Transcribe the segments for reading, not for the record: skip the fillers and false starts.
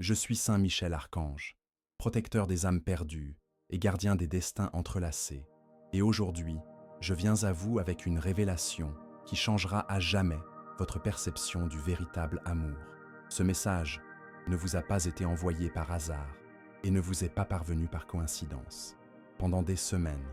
Je suis Saint Michel Archange, protecteur des âmes perdues et gardien des destins entrelacés. Et aujourd'hui, je viens à vous avec une révélation qui changera à jamais votre perception du véritable amour. Ce message ne vous a pas été envoyé par hasard et ne vous est pas parvenu par coïncidence. Pendant des semaines,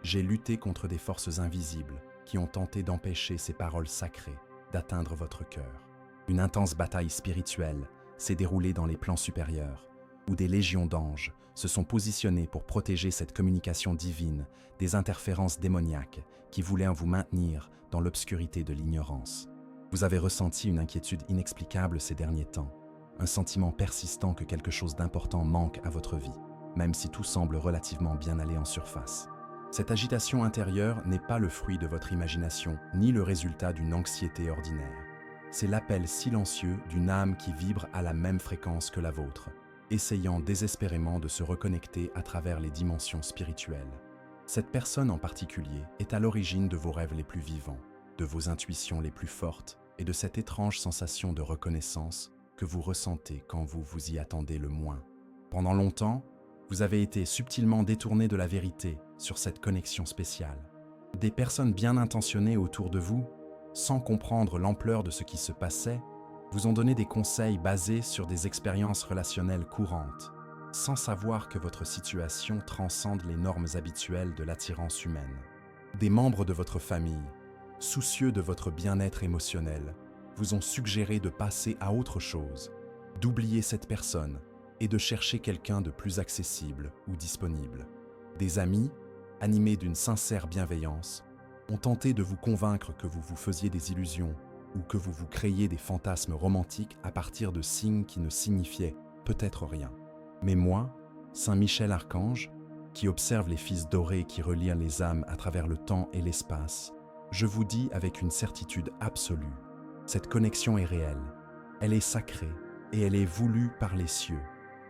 j'ai lutté contre des forces invisibles qui ont tenté d'empêcher ces paroles sacrées d'atteindre votre cœur. Une intense bataille spirituelle s'est déroulée dans les plans supérieurs, où des légions d'anges se sont positionnés pour protéger cette communication divine des interférences démoniaques qui voulaient vous maintenir dans l'obscurité de l'ignorance. Vous avez ressenti une inquiétude inexplicable ces derniers temps, un sentiment persistant que quelque chose d'important manque à votre vie, même si tout semble relativement bien aller en surface. Cette agitation intérieure n'est pas le fruit de votre imagination, ni le résultat d'une anxiété ordinaire. C'est l'appel silencieux d'une âme qui vibre à la même fréquence que la vôtre, essayant désespérément de se reconnecter à travers les dimensions spirituelles. Cette personne en particulier est à l'origine de vos rêves les plus vivants, de vos intuitions les plus fortes et de cette étrange sensation de reconnaissance que vous ressentez quand vous vous y attendez le moins. Pendant longtemps, vous avez été subtilement détourné de la vérité sur cette connexion spéciale. Des personnes bien intentionnées autour de vous, sans comprendre l'ampleur de ce qui se passait, vous ont donné des conseils basés sur des expériences relationnelles courantes, sans savoir que votre situation transcende les normes habituelles de l'attirance humaine. Des membres de votre famille, soucieux de votre bien-être émotionnel, vous ont suggéré de passer à autre chose, d'oublier cette personne et de chercher quelqu'un de plus accessible ou disponible. Des amis, animés d'une sincère bienveillance, ont tenté de vous convaincre que vous vous faisiez des illusions ou que vous vous créiez des fantasmes romantiques à partir de signes qui ne signifiaient peut-être rien. Mais moi, Saint Michel Archange, qui observe les fils dorés qui relient les âmes à travers le temps et l'espace, je vous dis avec une certitude absolue, cette connexion est réelle, elle est sacrée et elle est voulue par les cieux.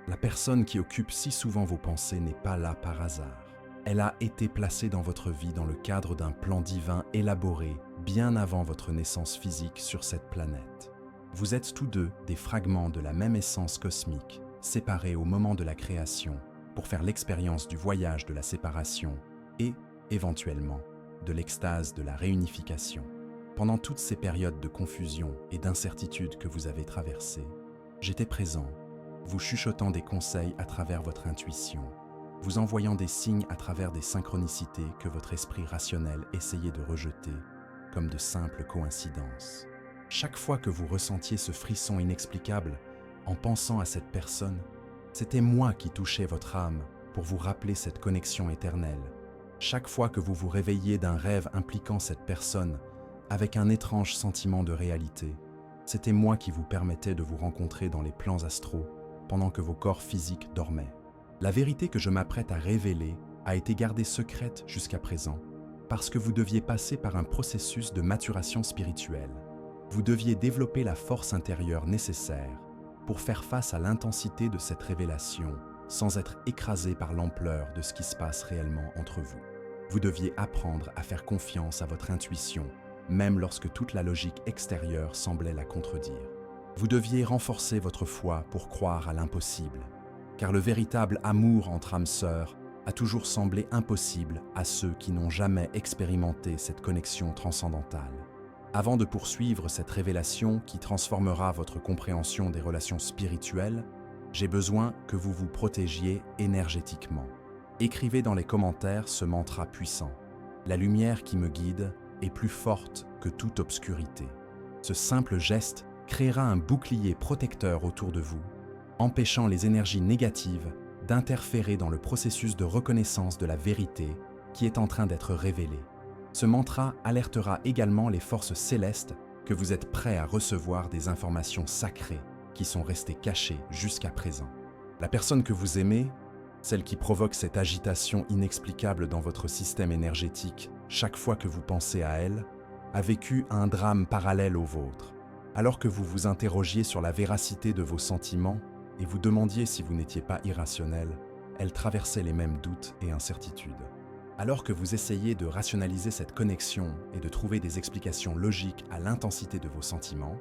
La personne qui occupe si souvent vos pensées n'est pas là par hasard. Elle a été placée dans votre vie dans le cadre d'un plan divin élaboré bien avant votre naissance physique sur cette planète. Vous êtes tous deux des fragments de la même essence cosmique, séparés au moment de la création, pour faire l'expérience du voyage de la séparation et, éventuellement, de l'extase de la réunification. Pendant toutes ces périodes de confusion et d'incertitude que vous avez traversées, j'étais présent, vous chuchotant des conseils à travers votre intuition, vous envoyant des signes à travers des synchronicités que votre esprit rationnel essayait de rejeter comme de simples coïncidences. Chaque fois que vous ressentiez ce frisson inexplicable en pensant à cette personne, c'était moi qui touchais votre âme pour vous rappeler cette connexion éternelle. Chaque fois que vous vous réveilliez d'un rêve impliquant cette personne avec un étrange sentiment de réalité, c'était moi qui vous permettais de vous rencontrer dans les plans astraux pendant que vos corps physiques dormaient. La vérité que je m'apprête à révéler a été gardée secrète jusqu'à présent parce que vous deviez passer par un processus de maturation spirituelle. Vous deviez développer la force intérieure nécessaire pour faire face à l'intensité de cette révélation sans être écrasé par l'ampleur de ce qui se passe réellement entre vous. Vous deviez apprendre à faire confiance à votre intuition, même lorsque toute la logique extérieure semblait la contredire. Vous deviez renforcer votre foi pour croire à l'impossible, car le véritable amour entre âmes sœurs a toujours semblé impossible à ceux qui n'ont jamais expérimenté cette connexion transcendantale. Avant de poursuivre cette révélation qui transformera votre compréhension des relations spirituelles, j'ai besoin que vous vous protégiez énergétiquement. Écrivez dans les commentaires ce mantra puissant. La lumière qui me guide est plus forte que toute obscurité. Ce simple geste créera un bouclier protecteur autour de vous, empêchant les énergies négatives d'interférer dans le processus de reconnaissance de la vérité qui est en train d'être révélée. Ce mantra alertera également les forces célestes que vous êtes prêts à recevoir des informations sacrées qui sont restées cachées jusqu'à présent. La personne que vous aimez, celle qui provoque cette agitation inexplicable dans votre système énergétique chaque fois que vous pensez à elle, a vécu un drame parallèle au vôtre. Alors que vous vous interrogiez sur la véracité de vos sentiments et vous demandiez si vous n'étiez pas irrationnel, elle traversait les mêmes doutes et incertitudes. Alors que vous essayez de rationaliser cette connexion et de trouver des explications logiques à l'intensité de vos sentiments,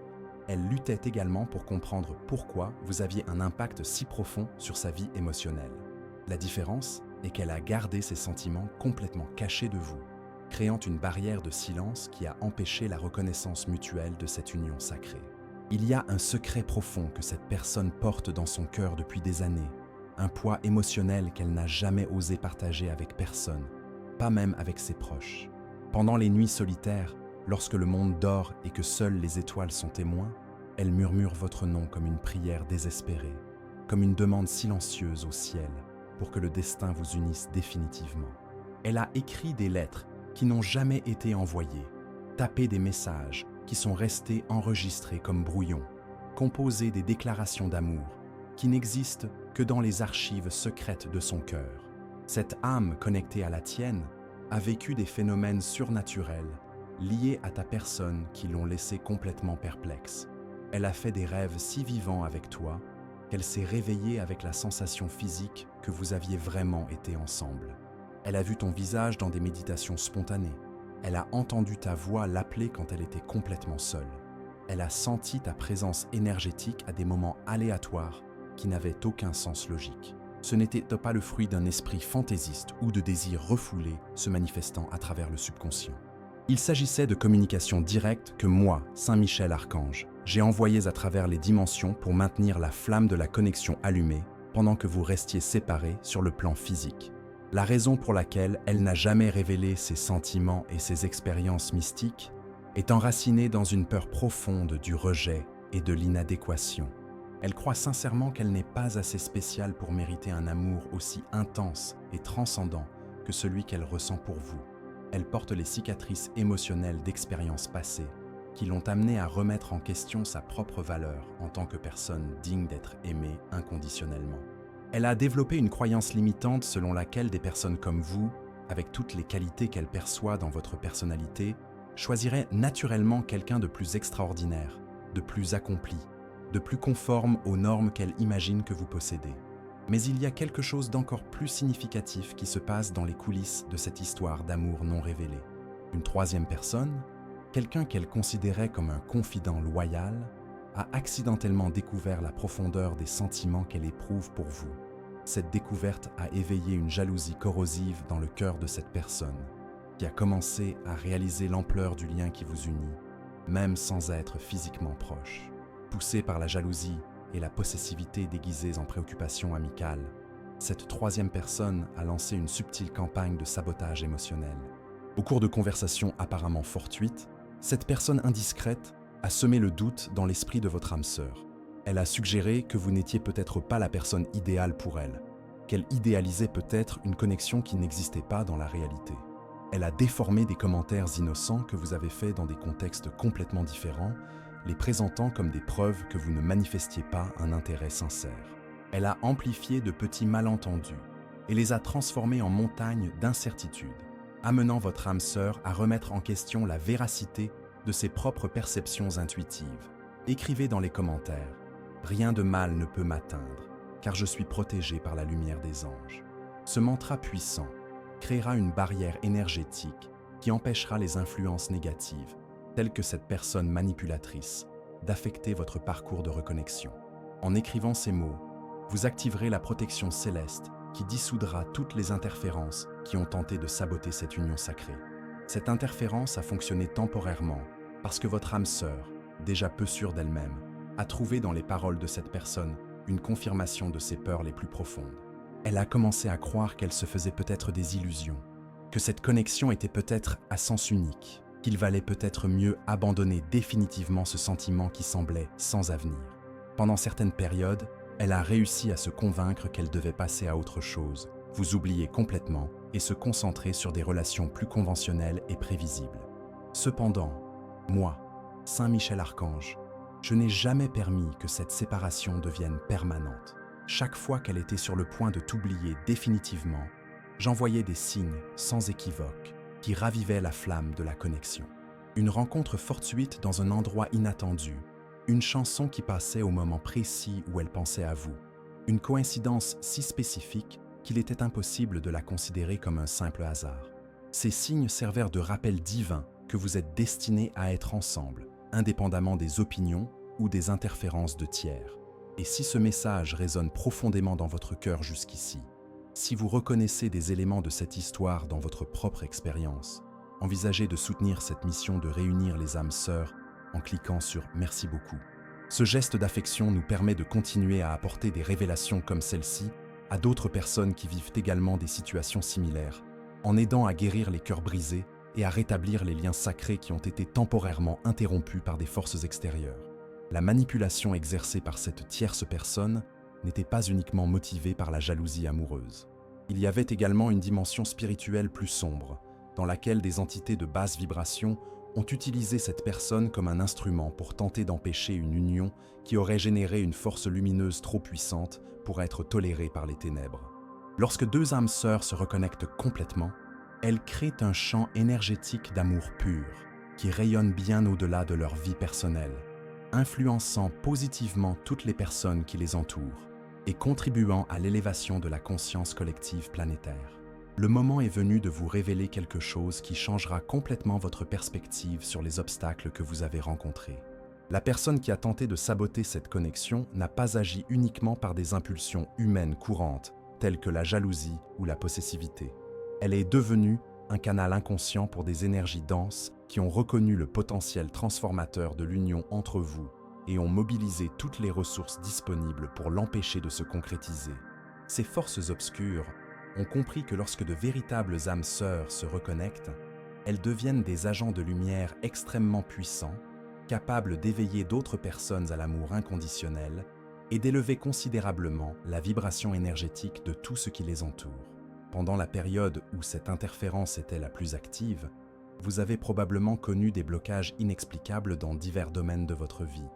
elle luttait également pour comprendre pourquoi vous aviez un impact si profond sur sa vie émotionnelle. La différence est qu'elle a gardé ses sentiments complètement cachés de vous, créant une barrière de silence qui a empêché la reconnaissance mutuelle de cette union sacrée. Il y a un secret profond que cette personne porte dans son cœur depuis des années, un poids émotionnel qu'elle n'a jamais osé partager avec personne, pas même avec ses proches. Pendant les nuits solitaires, lorsque le monde dort et que seules les étoiles sont témoins, elle murmure votre nom comme une prière désespérée, comme une demande silencieuse au ciel pour que le destin vous unisse définitivement. Elle a écrit des lettres qui n'ont jamais été envoyées, tapé des messages qui sont restés enregistrés comme brouillons, composé des déclarations d'amour qui n'existent que dans les archives secrètes de son cœur. Cette âme connectée à la tienne a vécu des phénomènes surnaturels liés à ta personne qui l'ont laissé complètement perplexe. Elle a fait des rêves si vivants avec toi qu'elle s'est réveillée avec la sensation physique que vous aviez vraiment été ensemble. Elle a vu ton visage dans des méditations spontanées. Elle a entendu ta voix l'appeler quand elle était complètement seule. Elle a senti ta présence énergétique à des moments aléatoires qui n'avaient aucun sens logique. Ce n'était pas le fruit d'un esprit fantaisiste ou de désirs refoulés se manifestant à travers le subconscient. Il s'agissait de communications directes que moi, Saint Michel Archange, j'ai envoyées à travers les dimensions pour maintenir la flamme de la connexion allumée pendant que vous restiez séparés sur le plan physique. La raison pour laquelle elle n'a jamais révélé ses sentiments et ses expériences mystiques est enracinée dans une peur profonde du rejet et de l'inadéquation. Elle croit sincèrement qu'elle n'est pas assez spéciale pour mériter un amour aussi intense et transcendant que celui qu'elle ressent pour vous. Elle porte les cicatrices émotionnelles d'expériences passées qui l'ont amenée à remettre en question sa propre valeur en tant que personne digne d'être aimée inconditionnellement. Elle a développé une croyance limitante selon laquelle des personnes comme vous, avec toutes les qualités qu'elle perçoit dans votre personnalité, choisiraient naturellement quelqu'un de plus extraordinaire, de plus accompli, de plus conforme aux normes qu'elle imagine que vous possédez. Mais il y a quelque chose d'encore plus significatif qui se passe dans les coulisses de cette histoire d'amour non révélé. Une troisième personne, quelqu'un qu'elle considérait comme un confident loyal, a accidentellement découvert la profondeur des sentiments qu'elle éprouve pour vous. Cette découverte a éveillé une jalousie corrosive dans le cœur de cette personne, qui a commencé à réaliser l'ampleur du lien qui vous unit, même sans être physiquement proche. Poussée par la jalousie et la possessivité déguisées en préoccupation amicale, cette troisième personne a lancé une subtile campagne de sabotage émotionnel. Au cours de conversations apparemment fortuites, cette personne indiscrète a semé le doute dans l'esprit de votre âme sœur. Elle a suggéré que vous n'étiez peut-être pas la personne idéale pour elle, qu'elle idéalisait peut-être une connexion qui n'existait pas dans la réalité. Elle a déformé des commentaires innocents que vous avez faits dans des contextes complètement différents, les présentant comme des preuves que vous ne manifestiez pas un intérêt sincère. Elle a amplifié de petits malentendus et les a transformés en montagnes d'incertitudes, amenant votre âme sœur à remettre en question la véracité de ses propres perceptions intuitives. Écrivez dans les commentaires « Rien de mal ne peut m'atteindre, car je suis protégé par la lumière des anges ». Ce mantra puissant créera une barrière énergétique qui empêchera les influences négatives, telles que cette personne manipulatrice, d'affecter votre parcours de reconnexion. En écrivant ces mots, vous activerez la protection céleste qui dissoudra toutes les interférences qui ont tenté de saboter cette union sacrée. Cette interférence a fonctionné temporairement parce que votre âme sœur, déjà peu sûre d'elle-même, a trouvé dans les paroles de cette personne une confirmation de ses peurs les plus profondes. Elle a commencé à croire qu'elle se faisait peut-être des illusions, que cette connexion était peut-être à sens unique, qu'il valait peut-être mieux abandonner définitivement ce sentiment qui semblait sans avenir. Pendant certaines périodes, elle a réussi à se convaincre qu'elle devait passer à autre chose, vous oublier complètement et se concentrer sur des relations plus conventionnelles et prévisibles. Cependant, moi, Saint Michel Archange, je n'ai jamais permis que cette séparation devienne permanente. Chaque fois qu'elle était sur le point de t'oublier définitivement, j'envoyais des signes sans équivoque qui ravivaient la flamme de la connexion. Une rencontre fortuite dans un endroit inattendu, une chanson qui passait au moment précis où elle pensait à vous, une coïncidence si spécifique qu'il était impossible de la considérer comme un simple hasard. Ces signes servèrent de rappel divin que vous êtes destinés à être ensemble, indépendamment des opinions ou des interférences de tiers. Et si ce message résonne profondément dans votre cœur jusqu'ici, si vous reconnaissez des éléments de cette histoire dans votre propre expérience, envisagez de soutenir cette mission de réunir les âmes sœurs en cliquant sur « Merci beaucoup ». Ce geste d'affection nous permet de continuer à apporter des révélations comme celle-ci à d'autres personnes qui vivent également des situations similaires, en aidant à guérir les cœurs brisés et à rétablir les liens sacrés qui ont été temporairement interrompus par des forces extérieures. La manipulation exercée par cette tierce personne n'était pas uniquement motivée par la jalousie amoureuse. Il y avait également une dimension spirituelle plus sombre, dans laquelle des entités de basse vibration ont utilisé cette personne comme un instrument pour tenter d'empêcher une union qui aurait généré une force lumineuse trop puissante pour être tolérée par les ténèbres. Lorsque deux âmes sœurs se reconnectent complètement, elles créent un champ énergétique d'amour pur qui rayonne bien au-delà de leur vie personnelle, influençant positivement toutes les personnes qui les entourent et contribuant à l'élévation de la conscience collective planétaire. Le moment est venu de vous révéler quelque chose qui changera complètement votre perspective sur les obstacles que vous avez rencontrés. La personne qui a tenté de saboter cette connexion n'a pas agi uniquement par des impulsions humaines courantes, telles que la jalousie ou la possessivité. Elle est devenue un canal inconscient pour des énergies denses qui ont reconnu le potentiel transformateur de l'union entre vous et ont mobilisé toutes les ressources disponibles pour l'empêcher de se concrétiser. Ces forces obscures ont compris que lorsque de véritables âmes sœurs se reconnectent, elles deviennent des agents de lumière extrêmement puissants, capables d'éveiller d'autres personnes à l'amour inconditionnel et d'élever considérablement la vibration énergétique de tout ce qui les entoure. Pendant la période où cette interférence était la plus active, vous avez probablement connu des blocages inexplicables dans divers domaines de votre vie.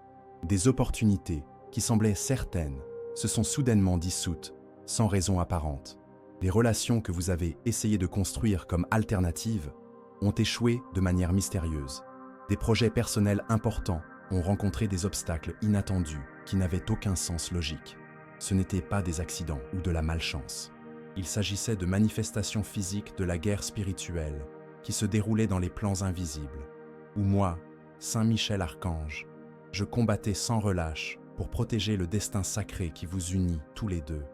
Des opportunités qui semblaient certaines se sont soudainement dissoutes, sans raison apparente. Les relations que vous avez essayé de construire comme alternatives ont échoué de manière mystérieuse. Des projets personnels importants ont rencontré des obstacles inattendus qui n'avaient aucun sens logique. Ce n'étaient pas des accidents ou de la malchance. Il s'agissait de manifestations physiques de la guerre spirituelle qui se déroulait dans les plans invisibles, où moi, Saint Michel Archange, je combattais sans relâche pour protéger le destin sacré qui vous unit tous les deux.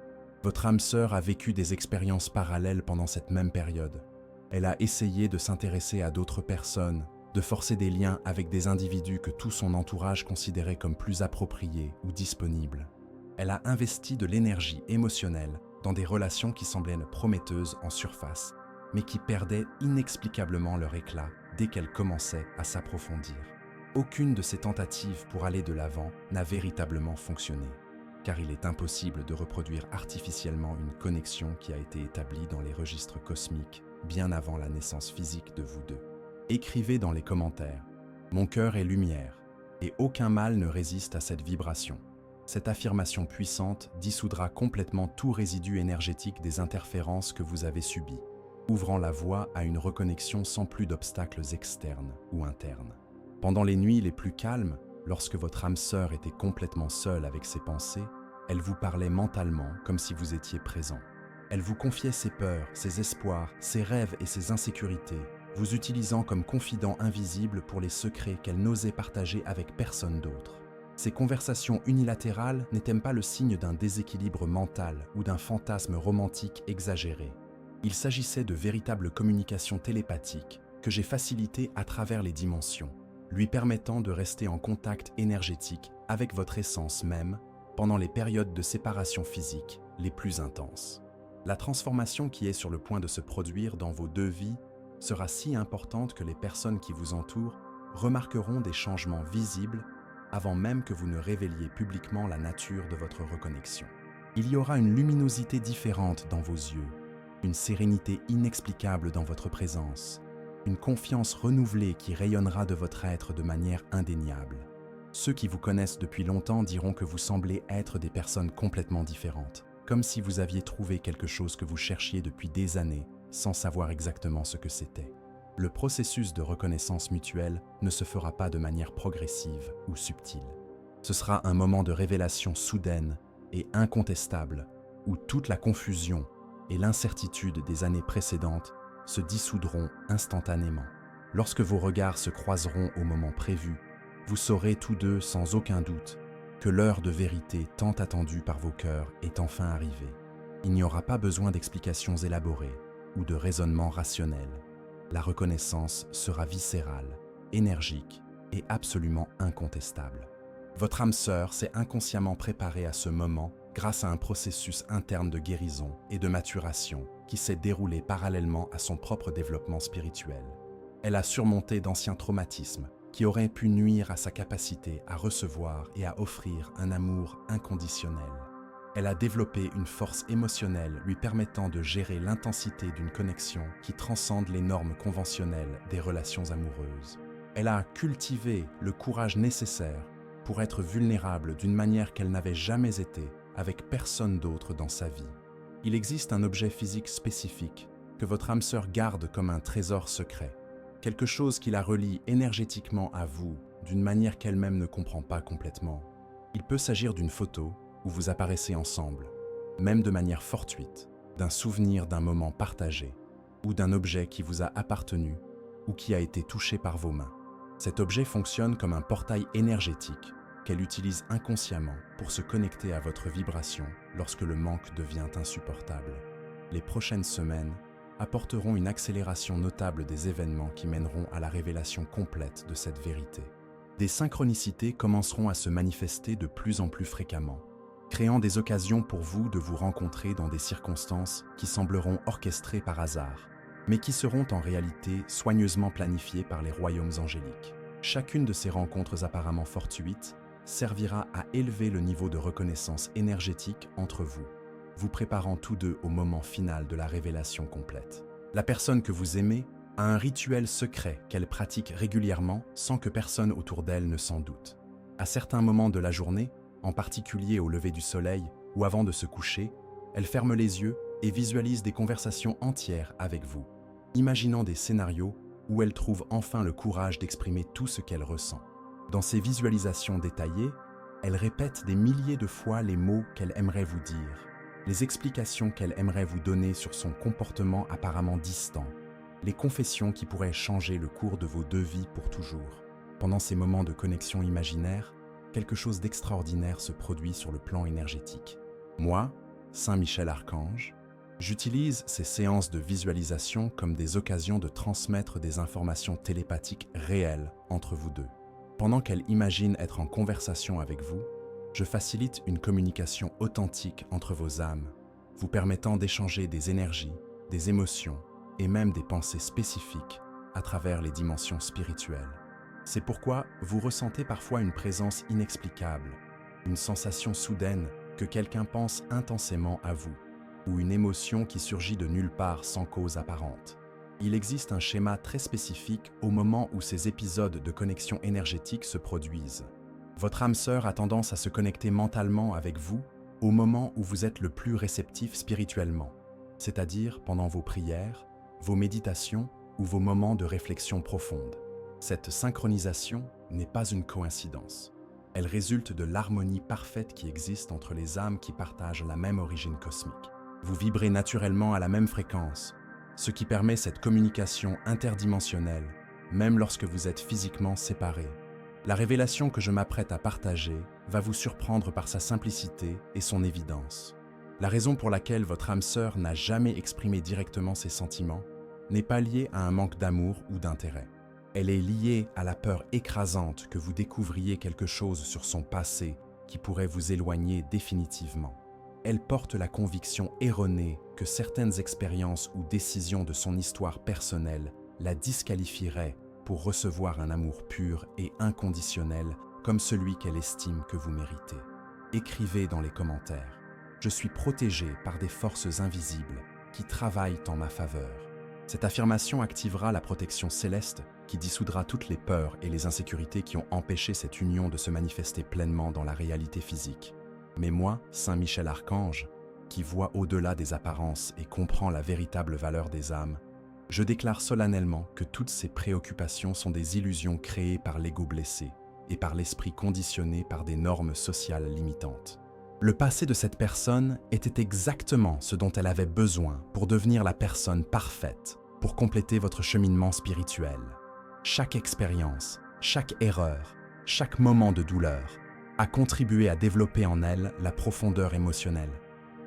Votre âme sœur a vécu des expériences parallèles pendant cette même période. Elle a essayé de s'intéresser à d'autres personnes, de forcer des liens avec des individus que tout son entourage considérait comme plus appropriés ou disponibles. Elle a investi de l'énergie émotionnelle dans des relations qui semblaient prometteuses en surface, mais qui perdaient inexplicablement leur éclat dès qu'elles commençaient à s'approfondir. Aucune de ces tentatives pour aller de l'avant n'a véritablement fonctionné, car il est impossible de reproduire artificiellement une connexion qui a été établie dans les registres cosmiques bien avant la naissance physique de vous deux. Écrivez dans les commentaires « Mon cœur est lumière, et aucun mal ne résiste à cette vibration ». Cette affirmation puissante dissoudra complètement tout résidu énergétique des interférences que vous avez subies, ouvrant la voie à une reconnexion sans plus d'obstacles externes ou internes. Pendant les nuits les plus calmes, lorsque votre âme sœur était complètement seule avec ses pensées, elle vous parlait mentalement comme si vous étiez présent. Elle vous confiait ses peurs, ses espoirs, ses rêves et ses insécurités, vous utilisant comme confident invisible pour les secrets qu'elle n'osait partager avec personne d'autre. Ces conversations unilatérales n'étaient pas le signe d'un déséquilibre mental ou d'un fantasme romantique exagéré. Il s'agissait de véritables communications télépathiques que j'ai facilitées à travers les dimensions, lui permettant de rester en contact énergétique avec votre essence même pendant les périodes de séparation physique les plus intenses. La transformation qui est sur le point de se produire dans vos deux vies sera si importante que les personnes qui vous entourent remarqueront des changements visibles avant même que vous ne révéliez publiquement la nature de votre reconnexion. Il y aura une luminosité différente dans vos yeux, une sérénité inexplicable dans votre présence, une confiance renouvelée qui rayonnera de votre être de manière indéniable. Ceux qui vous connaissent depuis longtemps diront que vous semblez être des personnes complètement différentes, comme si vous aviez trouvé quelque chose que vous cherchiez depuis des années sans savoir exactement ce que c'était. Le processus de reconnaissance mutuelle ne se fera pas de manière progressive ou subtile. Ce sera un moment de révélation soudaine et incontestable où toute la confusion et l'incertitude des années précédentes se dissoudront instantanément. Lorsque vos regards se croiseront au moment prévu, Vous saurez tous deux sans aucun doute que l'heure de vérité tant attendue par vos cœurs est enfin arrivée. Il n'y aura pas besoin d'explications élaborées ou de raisonnements rationnels. La reconnaissance sera viscérale, énergique et absolument incontestable. Votre âme sœur s'est inconsciemment préparée à ce moment grâce à un processus interne de guérison et de maturation qui s'est déroulé parallèlement à son propre développement spirituel. Elle a surmonté d'anciens traumatismes qui auraient pu nuire à sa capacité à recevoir et à offrir un amour inconditionnel. Elle a développé une force émotionnelle lui permettant de gérer l'intensité d'une connexion qui transcende les normes conventionnelles des relations amoureuses. Elle a cultivé le courage nécessaire pour être vulnérable d'une manière qu'elle n'avait jamais été avec personne d'autre dans sa vie. Il existe un objet physique spécifique que votre âme sœur garde comme un trésor secret, quelque chose qui la relie énergétiquement à vous d'une manière qu'elle-même ne comprend pas complètement. Il peut s'agir d'une photo où vous apparaissez ensemble, même de manière fortuite, d'un souvenir d'un moment partagé ou d'un objet qui vous a appartenu ou qui a été touché par vos mains. Cet objet fonctionne comme un portail énergétique qu'elle utilise inconsciemment pour se connecter à votre vibration lorsque le manque devient insupportable. Les prochaines semaines apporteront une accélération notable des événements qui mèneront à la révélation complète de cette vérité. Des synchronicités commenceront à se manifester de plus en plus fréquemment, créant des occasions pour vous de vous rencontrer dans des circonstances qui sembleront orchestrées par hasard, mais qui seront en réalité soigneusement planifiées par les royaumes angéliques. Chacune de ces rencontres apparemment fortuites servira à élever le niveau de reconnaissance énergétique entre vous, vous préparant tous deux au moment final de la révélation complète. La personne que vous aimez a un rituel secret qu'elle pratique régulièrement sans que personne autour d'elle ne s'en doute. À certains moments de la journée, en particulier au lever du soleil ou avant de se coucher, elle ferme les yeux et visualise des conversations entières avec vous, imaginant des scénarios où elle trouve enfin le courage d'exprimer tout ce qu'elle ressent. Dans ces visualisations détaillées, elle répète des milliers de fois les mots qu'elle aimerait vous dire, les explications qu'elle aimerait vous donner sur son comportement apparemment distant, les confessions qui pourraient changer le cours de vos deux vies pour toujours. Pendant ces moments de connexion imaginaire, quelque chose d'extraordinaire se produit sur le plan énergétique. Moi, Saint Michel Archange, j'utilise ces séances de visualisation comme des occasions de transmettre des informations télépathiques réelles entre vous deux. Pendant qu'elle imagine être en conversation avec vous, je facilite une communication authentique entre vos âmes, vous permettant d'échanger des énergies, des émotions et même des pensées spécifiques à travers les dimensions spirituelles. C'est pourquoi vous ressentez parfois une présence inexplicable, une sensation soudaine que quelqu'un pense intensément à vous, ou une émotion qui surgit de nulle part sans cause apparente. Il existe un schéma très spécifique au moment où ces épisodes de connexion énergétique se produisent. Votre âme sœur a tendance à se connecter mentalement avec vous au moment où vous êtes le plus réceptif spirituellement, c'est-à-dire pendant vos prières, vos méditations ou vos moments de réflexion profonde. Cette synchronisation n'est pas une coïncidence. Elle résulte de l'harmonie parfaite qui existe entre les âmes qui partagent la même origine cosmique. Vous vibrez naturellement à la même fréquence, ce qui permet cette communication interdimensionnelle, même lorsque vous êtes physiquement séparés. La révélation que je m'apprête à partager va vous surprendre par sa simplicité et son évidence. La raison pour laquelle votre âme sœur n'a jamais exprimé directement ses sentiments n'est pas liée à un manque d'amour ou d'intérêt. Elle est liée à la peur écrasante que vous découvriez quelque chose sur son passé qui pourrait vous éloigner définitivement. Elle porte la conviction erronée que certaines expériences ou décisions de son histoire personnelle la disqualifieraient pour recevoir un amour pur et inconditionnel comme celui qu'elle estime que vous méritez. Écrivez dans les commentaires « Je suis protégé par des forces invisibles qui travaillent en ma faveur ». Cette affirmation activera la protection céleste qui dissoudra toutes les peurs et les insécurités qui ont empêché cette union de se manifester pleinement dans la réalité physique. Mais moi, Saint Michel Archange, qui voit au-delà des apparences et comprend la véritable valeur des âmes, je déclare solennellement que toutes ces préoccupations sont des illusions créées par l'ego blessé et par l'esprit conditionné par des normes sociales limitantes. Le passé de cette personne était exactement ce dont elle avait besoin pour devenir la personne parfaite, pour compléter votre cheminement spirituel. Chaque expérience, chaque erreur chaque moment de douleur a contribué à développer en elle la profondeur émotionnelle,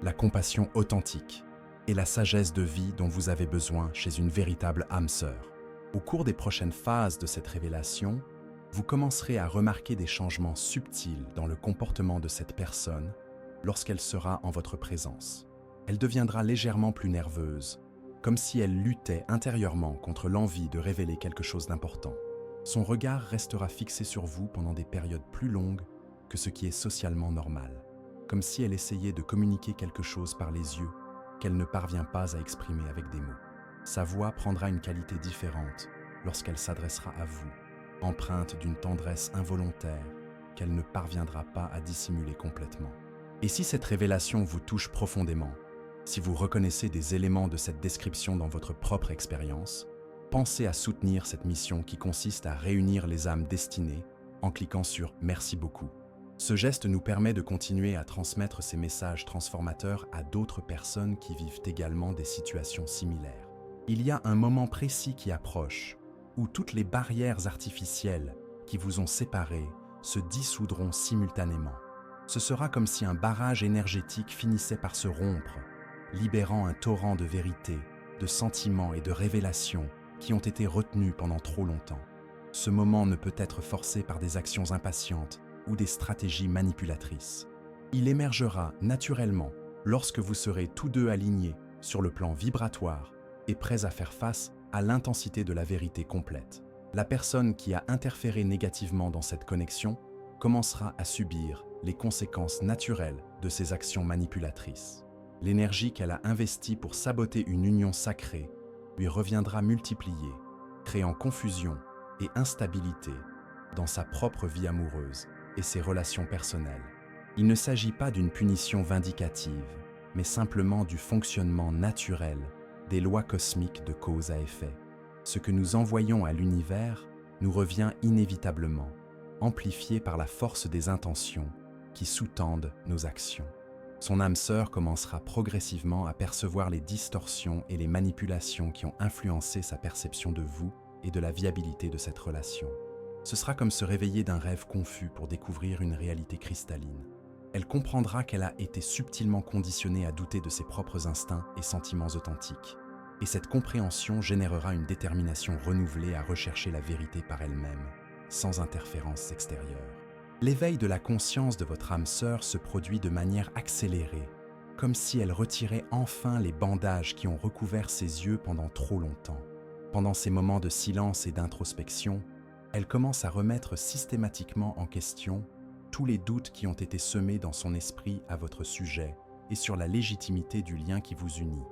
la compassion authentique et la sagesse de vie dont vous avez besoin chez une véritable âme sœur. Au cours des prochaines phases de cette révélation, vous commencerez à remarquer des changements subtils dans le comportement de cette personne lorsqu'elle sera en votre présence. Elle deviendra légèrement plus nerveuse, comme si elle luttait intérieurement contre l'envie de révéler quelque chose d'important. Son regard restera fixé sur vous pendant des périodes plus longues que ce qui est socialement normal, comme si elle essayait de communiquer quelque chose par les yeux qu'elle ne parvient pas à exprimer avec des mots. Sa voix prendra une qualité différente lorsqu'elle s'adressera à vous, empreinte d'une tendresse involontaire qu'elle ne parviendra pas à dissimuler complètement. Et si cette révélation vous touche profondément, si vous reconnaissez des éléments de cette description dans votre propre expérience, pensez à soutenir cette mission qui consiste à réunir les âmes destinées en cliquant sur « Merci beaucoup ». Ce geste nous permet de continuer à transmettre ces messages transformateurs à d'autres personnes qui vivent également des situations similaires. Il y a un moment précis qui approche, où toutes les barrières artificielles qui vous ont séparés se dissoudront simultanément. Ce sera comme si un barrage énergétique finissait par se rompre, libérant un torrent de vérité, de sentiments et de révélations qui ont été retenus pendant trop longtemps. Ce moment ne peut être forcé par des actions impatientes ou des stratégies manipulatrices. Il émergera naturellement lorsque vous serez tous deux alignés sur le plan vibratoire et prêts à faire face à l'intensité de la vérité complète. La personne qui a interféré négativement dans cette connexion commencera à subir les conséquences naturelles de ces actions manipulatrices. L'énergie qu'elle a investie pour saboter une union sacrée lui reviendra multipliée, créant confusion et instabilité dans sa propre vie amoureuse et ses relations personnelles. Il ne s'agit pas d'une punition vindicative, mais simplement du fonctionnement naturel des lois cosmiques de cause à effet. Ce que nous envoyons à l'univers nous revient inévitablement, amplifié par la force des intentions qui sous-tendent nos actions. Son âme sœur commencera progressivement à percevoir les distorsions et les manipulations qui ont influencé sa perception de vous et de la viabilité de cette relation. Ce sera comme se réveiller d'un rêve confus pour découvrir une réalité cristalline. Elle comprendra qu'elle a été subtilement conditionnée à douter de ses propres instincts et sentiments authentiques. Et cette compréhension générera une détermination renouvelée à rechercher la vérité par elle-même, sans interférence extérieure. L'éveil de la conscience de votre âme sœur se produit de manière accélérée, comme si elle retirait enfin les bandages qui ont recouvert ses yeux pendant trop longtemps. Pendant ces moments de silence et d'introspection, elle commence à remettre systématiquement en question tous les doutes qui ont été semés dans son esprit à votre sujet et sur la légitimité du lien qui vous unit.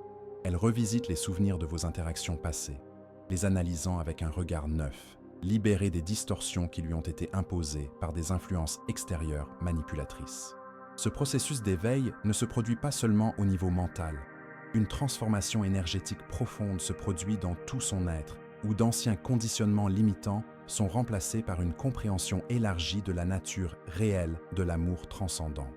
Elle revisite les souvenirs de vos interactions passées, les analysant avec un regard neuf, libéré des distorsions qui lui ont été imposées par des influences extérieures manipulatrices. Ce processus d'éveil ne se produit pas seulement au niveau mental. Une transformation énergétique profonde se produit dans tout son être, où d'anciens conditionnements limitants sont remplacés par une compréhension élargie de la nature réelle de l'amour transcendant.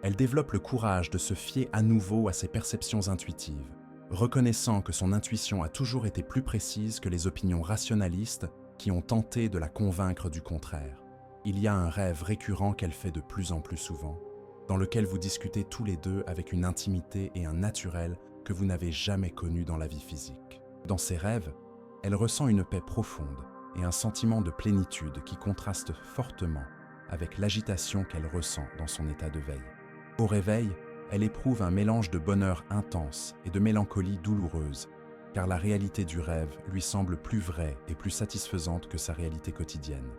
Elle développe le courage de se fier à nouveau à ses perceptions intuitives, reconnaissant que son intuition a toujours été plus précise que les opinions rationalistes qui ont tenté de la convaincre du contraire. Il y a un rêve récurrent qu'elle fait de plus en plus souvent, dans lequel vous discutez tous les deux avec une intimité et un naturel que vous n'avez jamais connu dans la vie physique. Dans ces rêves, elle ressent une paix profonde et un sentiment de plénitude qui contraste fortement avec l'agitation qu'elle ressent dans son état de veille. Au réveil, elle éprouve un mélange de bonheur intense et de mélancolie douloureuse, car la réalité du rêve lui semble plus vraie et plus satisfaisante que sa réalité quotidienne.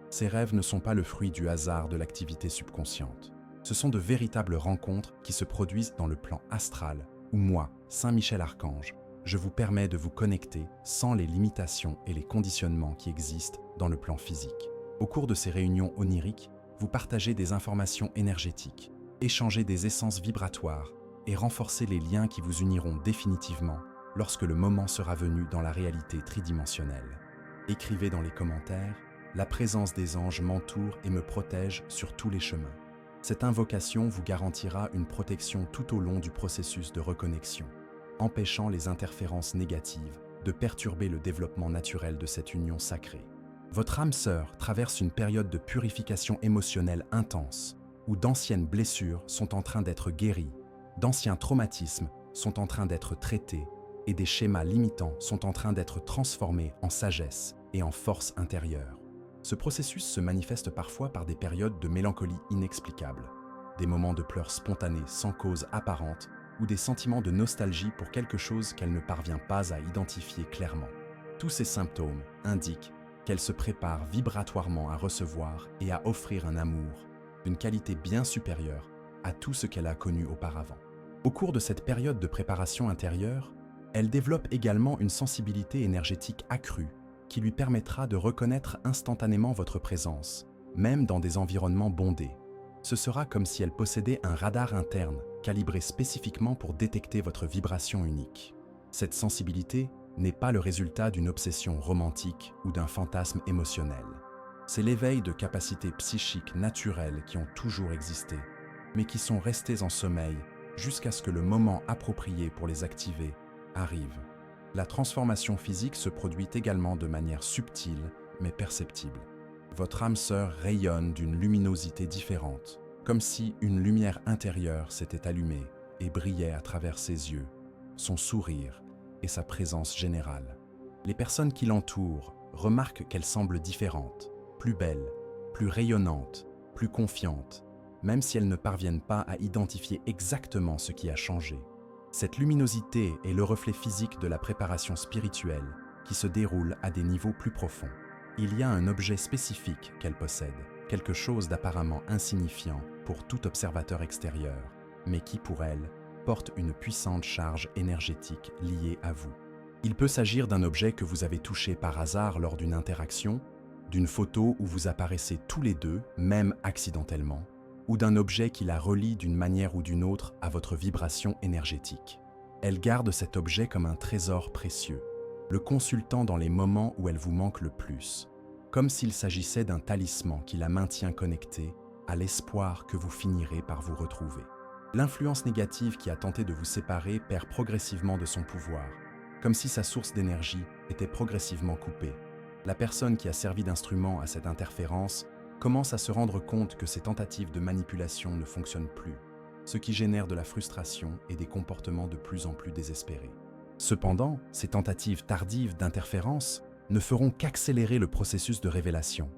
Ces rêves ne sont pas le fruit du hasard de l'activité subconsciente. Ce sont de véritables rencontres qui se produisent dans le plan astral, où moi, Saint Michel Archange, je vous permets de vous connecter sans les limitations et les conditionnements qui existent dans le plan physique. Au cours de ces réunions oniriques, vous partagez des informations énergétiques, échangez des essences vibratoires et renforcez les liens qui vous uniront définitivement lorsque le moment sera venu dans la réalité tridimensionnelle. Écrivez dans les commentaires « La présence des anges m'entoure et me protège sur tous les chemins ». Cette invocation vous garantira une protection tout au long du processus de reconnexion, empêchant les interférences négatives de perturber le développement naturel de cette union sacrée. Votre âme sœur traverse une période de purification émotionnelle intense, où d'anciennes blessures sont en train d'être guéries, d'anciens traumatismes sont en train d'être traités, et des schémas limitants sont en train d'être transformés en sagesse et en force intérieure. Ce processus se manifeste parfois par des périodes de mélancolie inexplicables, des moments de pleurs spontanés sans cause apparente ou des sentiments de nostalgie pour quelque chose qu'elle ne parvient pas à identifier clairement. Tous ces symptômes indiquent qu'elle se prépare vibratoirement à recevoir et à offrir un amour d'une qualité bien supérieure à tout ce qu'elle a connu auparavant. Au cours de cette période de préparation intérieure, elle développe également une sensibilité énergétique accrue qui lui permettra de reconnaître instantanément votre présence, même dans des environnements bondés. Ce sera comme si elle possédait un radar interne calibré spécifiquement pour détecter votre vibration unique. Cette sensibilité n'est pas le résultat d'une obsession romantique ou d'un fantasme émotionnel. C'est l'éveil de capacités psychiques naturelles qui ont toujours existé, mais qui sont restées en sommeil jusqu'à ce que le moment approprié pour les activer arrive. La transformation physique se produit également de manière subtile mais perceptible. Votre âme sœur rayonne d'une luminosité différente, comme si une lumière intérieure s'était allumée et brillait à travers ses yeux, son sourire et sa présence générale. Les personnes qui l'entourent remarquent qu'elle semble différente, plus belle, plus rayonnante, plus confiante, même si elles ne parviennent pas à identifier exactement ce qui a changé. Cette luminosité est le reflet physique de la préparation spirituelle qui se déroule à des niveaux plus profonds. Il y a un objet spécifique qu'elle possède, quelque chose d'apparemment insignifiant pour tout observateur extérieur, mais qui pour elle porte une puissante charge énergétique liée à vous. Il peut s'agir d'un objet que vous avez touché par hasard lors d'une interaction, d'une photo où vous apparaissez tous les deux, même accidentellement, ou d'un objet qui la relie d'une manière ou d'une autre à votre vibration énergétique. Elle garde cet objet comme un trésor précieux, le consultant dans les moments où elle vous manque le plus, comme s'il s'agissait d'un talisman qui la maintient connectée à l'espoir que vous finirez par vous retrouver. L'influence négative qui a tenté de vous séparer perd progressivement de son pouvoir, comme si sa source d'énergie était progressivement coupée. La personne qui a servi d'instrument à cette interférence commence à se rendre compte que ces tentatives de manipulation ne fonctionnent plus, ce qui génère de la frustration et des comportements de plus en plus désespérés. Cependant, ces tentatives tardives d'interférence ne feront qu'accélérer le processus de révélation,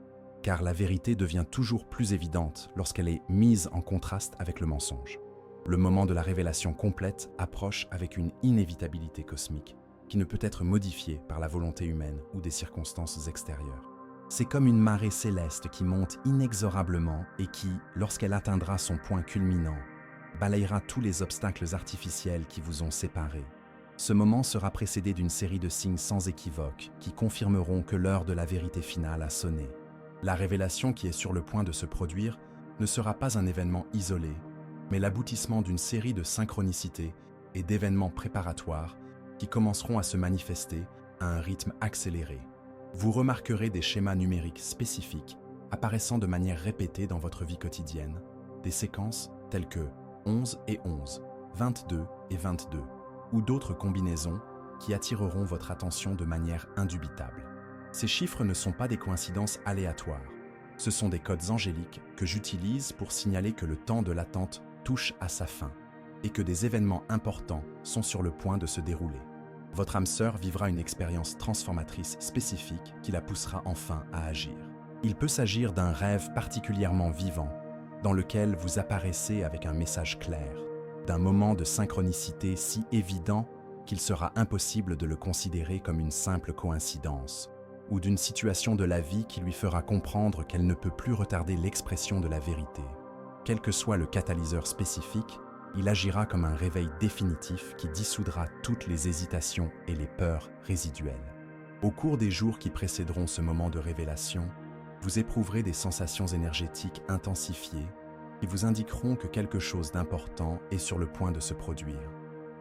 car la vérité devient toujours plus évidente lorsqu'elle est mise en contraste avec le mensonge. Le moment de la révélation complète approche avec une inévitabilité cosmique qui ne peut être modifiée par la volonté humaine ou des circonstances extérieures. C'est comme une marée céleste qui monte inexorablement et qui, lorsqu'elle atteindra son point culminant, balayera tous les obstacles artificiels qui vous ont séparés. Ce moment sera précédé d'une série de signes sans équivoque qui confirmeront que l'heure de la vérité finale a sonné. La révélation qui est sur le point de se produire ne sera pas un événement isolé, mais l'aboutissement d'une série de synchronicités et d'événements préparatoires qui commenceront à se manifester à un rythme accéléré. Vous remarquerez des schémas numériques spécifiques apparaissant de manière répétée dans votre vie quotidienne, des séquences telles que 11 et 11, 22 et 22, ou d'autres combinaisons qui attireront votre attention de manière indubitable. Ces chiffres ne sont pas des coïncidences aléatoires, ce sont des codes angéliques que j'utilise pour signaler que le temps de l'attente touche à sa fin et que des événements importants sont sur le point de se dérouler. Votre âme sœur vivra une expérience transformatrice spécifique qui la poussera enfin à agir. Il peut s'agir d'un rêve particulièrement vivant, dans lequel vous apparaissez avec un message clair, d'un moment de synchronicité si évident qu'il sera impossible de le considérer comme une simple coïncidence, ou d'une situation de la vie qui lui fera comprendre qu'elle ne peut plus retarder l'expression de la vérité. Quel que soit le catalyseur spécifique, il agira comme un réveil définitif qui dissoudra toutes les hésitations et les peurs résiduelles. Au cours des jours qui précéderont ce moment de révélation, vous éprouverez des sensations énergétiques intensifiées qui vous indiqueront que quelque chose d'important est sur le point de se produire.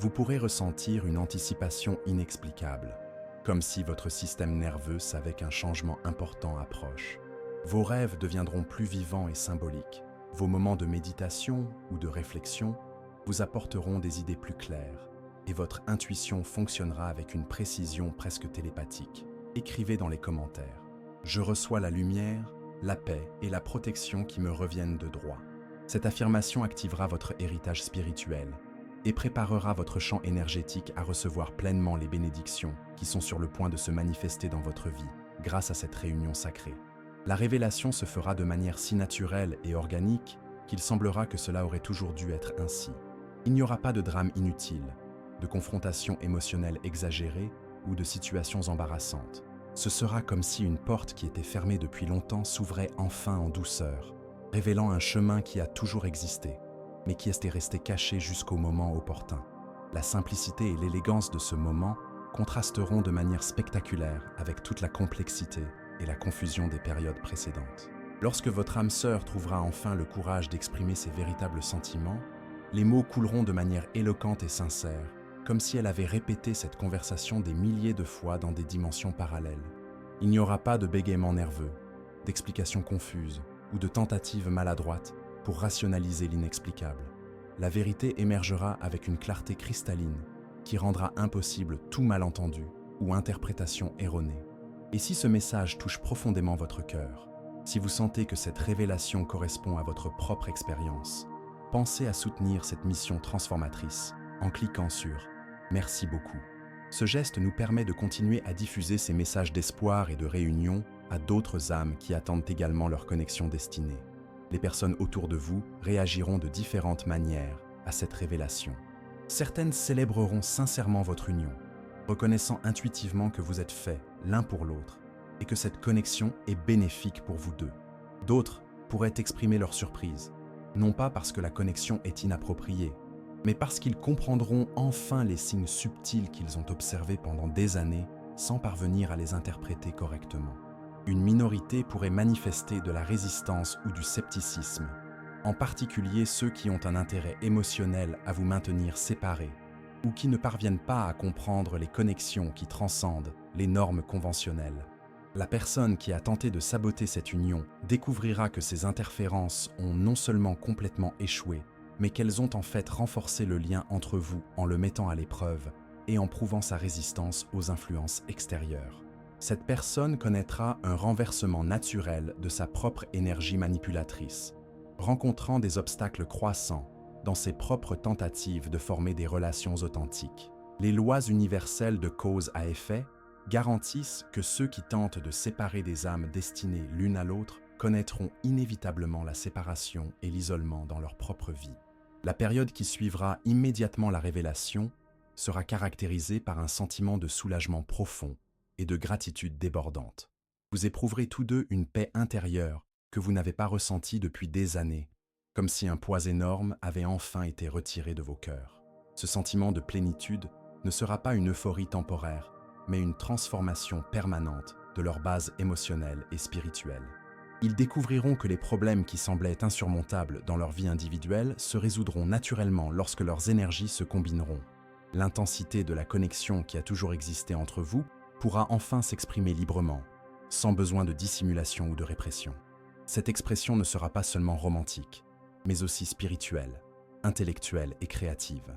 Vous pourrez ressentir une anticipation inexplicable, comme si votre système nerveux savait qu'un changement important approche. Vos rêves deviendront plus vivants et symboliques. Vos moments de méditation ou de réflexion vous apporteront des idées plus claires et votre intuition fonctionnera avec une précision presque télépathique. Écrivez dans les commentaires. Je reçois la lumière, la paix et la protection qui me reviennent de droit. Cette affirmation activera votre héritage spirituel et préparera votre champ énergétique à recevoir pleinement les bénédictions qui sont sur le point de se manifester dans votre vie grâce à cette réunion sacrée. La révélation se fera de manière si naturelle et organique qu'il semblera que cela aurait toujours dû être ainsi. Il n'y aura pas de drame inutile, de confrontation émotionnelle exagérée ou de situations embarrassantes. Ce sera comme si une porte qui était fermée depuis longtemps s'ouvrait enfin en douceur, révélant un chemin qui a toujours existé, mais qui était resté caché jusqu'au moment opportun. La simplicité et l'élégance de ce moment contrasteront de manière spectaculaire avec toute la complexité et la confusion des périodes précédentes. Lorsque votre âme sœur trouvera enfin le courage d'exprimer ses véritables sentiments, les mots couleront de manière éloquente et sincère, comme si elle avait répété cette conversation des milliers de fois dans des dimensions parallèles. Il n'y aura pas de bégaiement nerveux, d'explications confuses ou de tentatives maladroites pour rationaliser l'inexplicable. La vérité émergera avec une clarté cristalline qui rendra impossible tout malentendu ou interprétation erronée. Et si ce message touche profondément votre cœur, si vous sentez que cette révélation correspond à votre propre expérience, pensez à soutenir cette mission transformatrice en cliquant sur « Merci beaucoup ». Ce geste nous permet de continuer à diffuser ces messages d'espoir et de réunion à d'autres âmes qui attendent également leur connexion destinée. Les personnes autour de vous réagiront de différentes manières à cette révélation. Certaines célébreront sincèrement votre union, reconnaissant intuitivement que vous êtes faits l'un pour l'autre et que cette connexion est bénéfique pour vous deux. D'autres pourraient exprimer leur surprise, non pas parce que la connexion est inappropriée, mais parce qu'ils comprendront enfin les signes subtils qu'ils ont observés pendant des années sans parvenir à les interpréter correctement. Une minorité pourrait manifester de la résistance ou du scepticisme, en particulier ceux qui ont un intérêt émotionnel à vous maintenir séparés ou qui ne parviennent pas à comprendre les connexions qui transcendent les normes conventionnelles. La personne qui a tenté de saboter cette union découvrira que ces interférences ont non seulement complètement échoué, mais qu'elles ont en fait renforcé le lien entre vous en le mettant à l'épreuve et en prouvant sa résistance aux influences extérieures. Cette personne connaîtra un renversement naturel de sa propre énergie manipulatrice, rencontrant des obstacles croissants dans ses propres tentatives de former des relations authentiques. Les lois universelles de cause à effet garantissent que ceux qui tentent de séparer des âmes destinées l'une à l'autre connaîtront inévitablement la séparation et l'isolement dans leur propre vie. La période qui suivra immédiatement la révélation sera caractérisée par un sentiment de soulagement profond et de gratitude débordante. Vous éprouverez tous deux une paix intérieure que vous n'avez pas ressentie depuis des années, comme si un poids énorme avait enfin été retiré de vos cœurs. Ce sentiment de plénitude ne sera pas une euphorie temporaire, mais une transformation permanente de leur base émotionnelle et spirituelle. Ils découvriront que les problèmes qui semblaient insurmontables dans leur vie individuelle se résoudront naturellement lorsque leurs énergies se combineront. L'intensité de la connexion qui a toujours existé entre vous pourra enfin s'exprimer librement, sans besoin de dissimulation ou de répression. Cette expression ne sera pas seulement romantique, mais aussi spirituelle, intellectuelle et créative.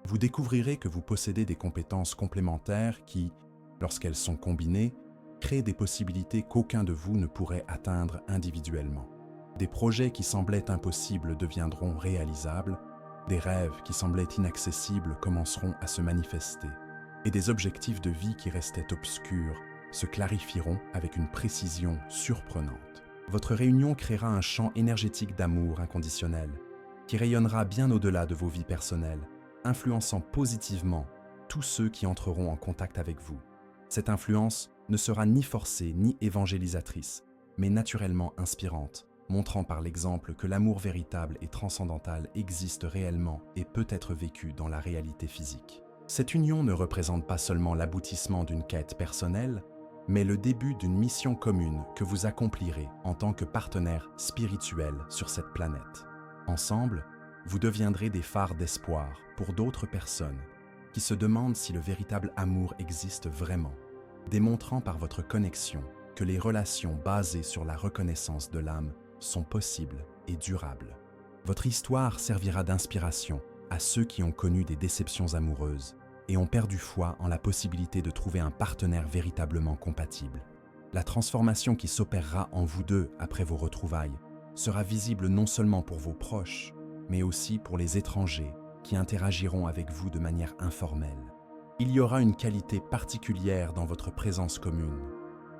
Vous découvrirez que vous possédez des compétences complémentaires qui, lorsqu'elles sont combinées, créent des possibilités qu'aucun de vous ne pourrait atteindre individuellement. Des projets qui semblaient impossibles deviendront réalisables, des rêves qui semblaient inaccessibles commenceront à se manifester, et des objectifs de vie qui restaient obscurs se clarifieront avec une précision surprenante. Votre réunion créera un champ énergétique d'amour inconditionnel, qui rayonnera bien au-delà de vos vies personnelles, influençant positivement tous ceux qui entreront en contact avec vous. Cette influence ne sera ni forcée ni évangélisatrice, mais naturellement inspirante, montrant par l'exemple que l'amour véritable et transcendantal existe réellement et peut être vécu dans la réalité physique. Cette union ne représente pas seulement l'aboutissement d'une quête personnelle, mais le début d'une mission commune que vous accomplirez en tant que partenaire spirituel sur cette planète. Ensemble, vous deviendrez des phares d'espoir pour d'autres personnes qui se demandent si le véritable amour existe vraiment, démontrant par votre connexion que les relations basées sur la reconnaissance de l'âme sont possibles et durables. Votre histoire servira d'inspiration à ceux qui ont connu des déceptions amoureuses et ont perdu foi en la possibilité de trouver un partenaire véritablement compatible. La transformation qui s'opérera en vous deux après vos retrouvailles sera visible non seulement pour vos proches, mais aussi pour les étrangers qui interagiront avec vous de manière informelle. Il y aura une qualité particulière dans votre présence commune,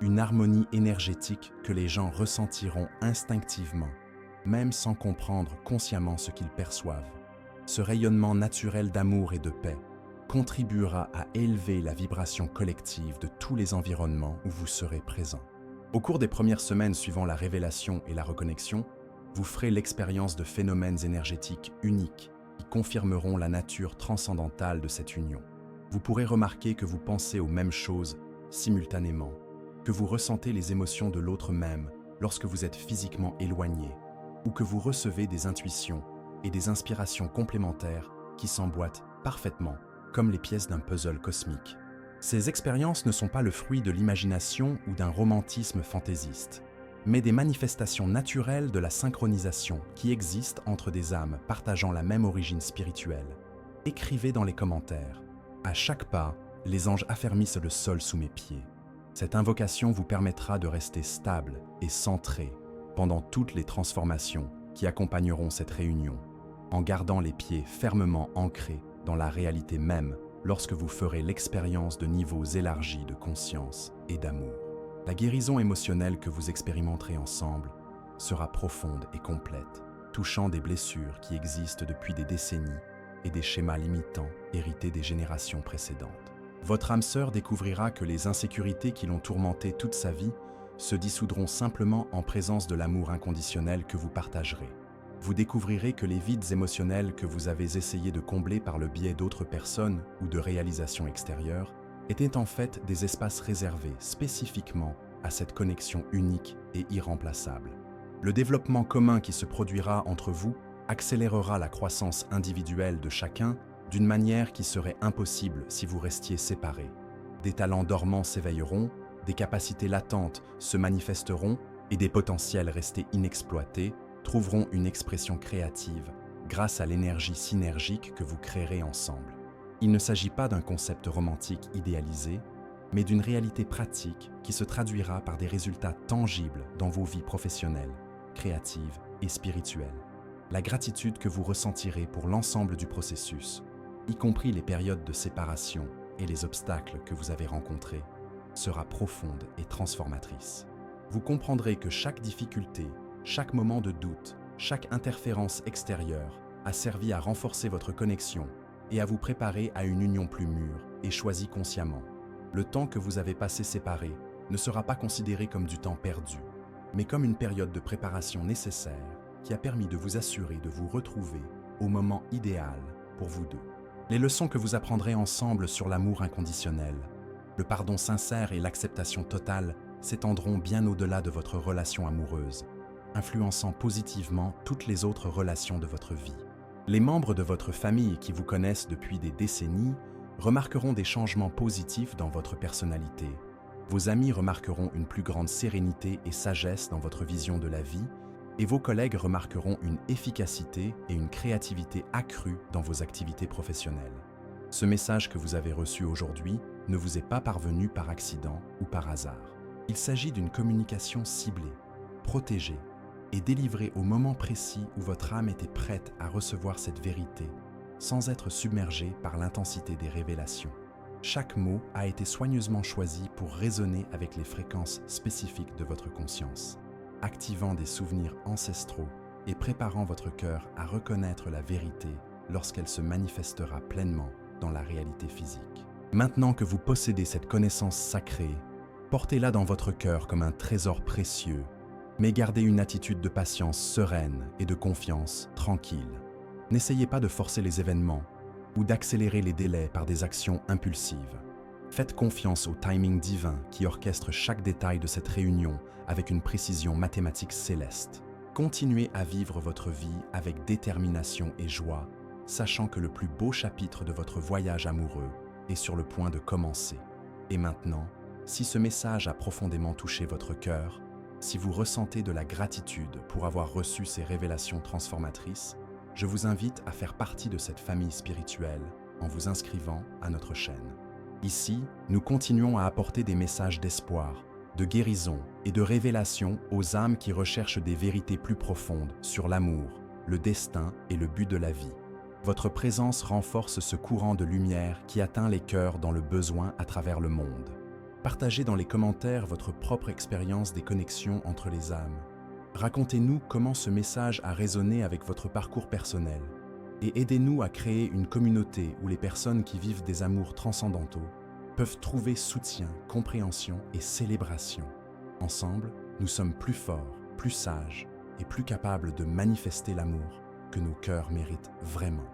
une harmonie énergétique que les gens ressentiront instinctivement, même sans comprendre consciemment ce qu'ils perçoivent. Ce rayonnement naturel d'amour et de paix contribuera à élever la vibration collective de tous les environnements où vous serez présent. Au cours des premières semaines suivant la révélation et la reconnexion, vous ferez l'expérience de phénomènes énergétiques uniques qui confirmeront la nature transcendantale de cette union. Vous pourrez remarquer que vous pensez aux mêmes choses simultanément, que vous ressentez les émotions de l'autre même lorsque vous êtes physiquement éloigné, ou que vous recevez des intuitions et des inspirations complémentaires qui s'emboîtent parfaitement comme les pièces d'un puzzle cosmique. Ces expériences ne sont pas le fruit de l'imagination ou d'un romantisme fantaisiste, mais des manifestations naturelles de la synchronisation qui existent entre des âmes partageant la même origine spirituelle. Écrivez dans les commentaires. À chaque pas, les anges affermissent le sol sous mes pieds. Cette invocation vous permettra de rester stable et centré pendant toutes les transformations qui accompagneront cette réunion, en gardant les pieds fermement ancrés dans la réalité même lorsque vous ferez l'expérience de niveaux élargis de conscience et d'amour. La guérison émotionnelle que vous expérimenterez ensemble sera profonde et complète, touchant des blessures qui existent depuis des décennies et des schémas limitants hérités des générations précédentes. Votre âme sœur découvrira que les insécurités qui l'ont tourmenté toute sa vie se dissoudront simplement en présence de l'amour inconditionnel que vous partagerez. Vous découvrirez que les vides émotionnels que vous avez essayé de combler par le biais d'autres personnes ou de réalisations extérieures étaient en fait des espaces réservés spécifiquement à cette connexion unique et irremplaçable. Le développement commun qui se produira entre vous accélérera la croissance individuelle de chacun d'une manière qui serait impossible si vous restiez séparés. Des talents dormants s'éveilleront, des capacités latentes se manifesteront et des potentiels restés inexploités trouveront une expression créative grâce à l'énergie synergique que vous créerez ensemble. Il ne s'agit pas d'un concept romantique idéalisé, mais d'une réalité pratique qui se traduira par des résultats tangibles dans vos vies professionnelles, créatives et spirituelles. La gratitude que vous ressentirez pour l'ensemble du processus, y compris les périodes de séparation et les obstacles que vous avez rencontrés, sera profonde et transformatrice. Vous comprendrez que chaque difficulté, chaque moment de doute, chaque interférence extérieure a servi à renforcer votre connexion et à vous préparer à une union plus mûre et choisie consciemment. Le temps que vous avez passé séparés ne sera pas considéré comme du temps perdu, mais comme une période de préparation nécessaire qui a permis de vous assurer de vous retrouver au moment idéal pour vous deux. Les leçons que vous apprendrez ensemble sur l'amour inconditionnel, le pardon sincère et l'acceptation totale s'étendront bien au-delà de votre relation amoureuse, influençant positivement toutes les autres relations de votre vie. Les membres de votre famille qui vous connaissent depuis des décennies remarqueront des changements positifs dans votre personnalité. Vos amis remarqueront une plus grande sérénité et sagesse dans votre vision de la vie, et vos collègues remarqueront une efficacité et une créativité accrues dans vos activités professionnelles. Ce message que vous avez reçu aujourd'hui ne vous est pas parvenu par accident ou par hasard. Il s'agit d'une communication ciblée, protégée, et délivrée au moment précis où votre âme était prête à recevoir cette vérité, sans être submergée par l'intensité des révélations. Chaque mot a été soigneusement choisi pour résonner avec les fréquences spécifiques de votre conscience, activant des souvenirs ancestraux et préparant votre cœur à reconnaître la vérité lorsqu'elle se manifestera pleinement dans la réalité physique. Maintenant que vous possédez cette connaissance sacrée, portez-la dans votre cœur comme un trésor précieux, mais gardez une attitude de patience sereine et de confiance tranquille. N'essayez pas de forcer les événements ou d'accélérer les délais par des actions impulsives. Faites confiance au timing divin qui orchestre chaque détail de cette réunion avec une précision mathématique céleste. Continuez à vivre votre vie avec détermination et joie, sachant que le plus beau chapitre de votre voyage amoureux est sur le point de commencer. Et maintenant, si ce message a profondément touché votre cœur, si vous ressentez de la gratitude pour avoir reçu ces révélations transformatrices, je vous invite à faire partie de cette famille spirituelle en vous inscrivant à notre chaîne. Ici, nous continuons à apporter des messages d'espoir, de guérison et de révélation aux âmes qui recherchent des vérités plus profondes sur l'amour, le destin et le but de la vie. Votre présence renforce ce courant de lumière qui atteint les cœurs dans le besoin à travers le monde. Partagez dans les commentaires votre propre expérience des connexions entre les âmes. Racontez-nous comment ce message a résonné avec votre parcours personnel et aidez-nous à créer une communauté où les personnes qui vivent des amours transcendantaux peuvent trouver soutien, compréhension et célébration. Ensemble, nous sommes plus forts, plus sages et plus capables de manifester l'amour que nos cœurs méritent vraiment.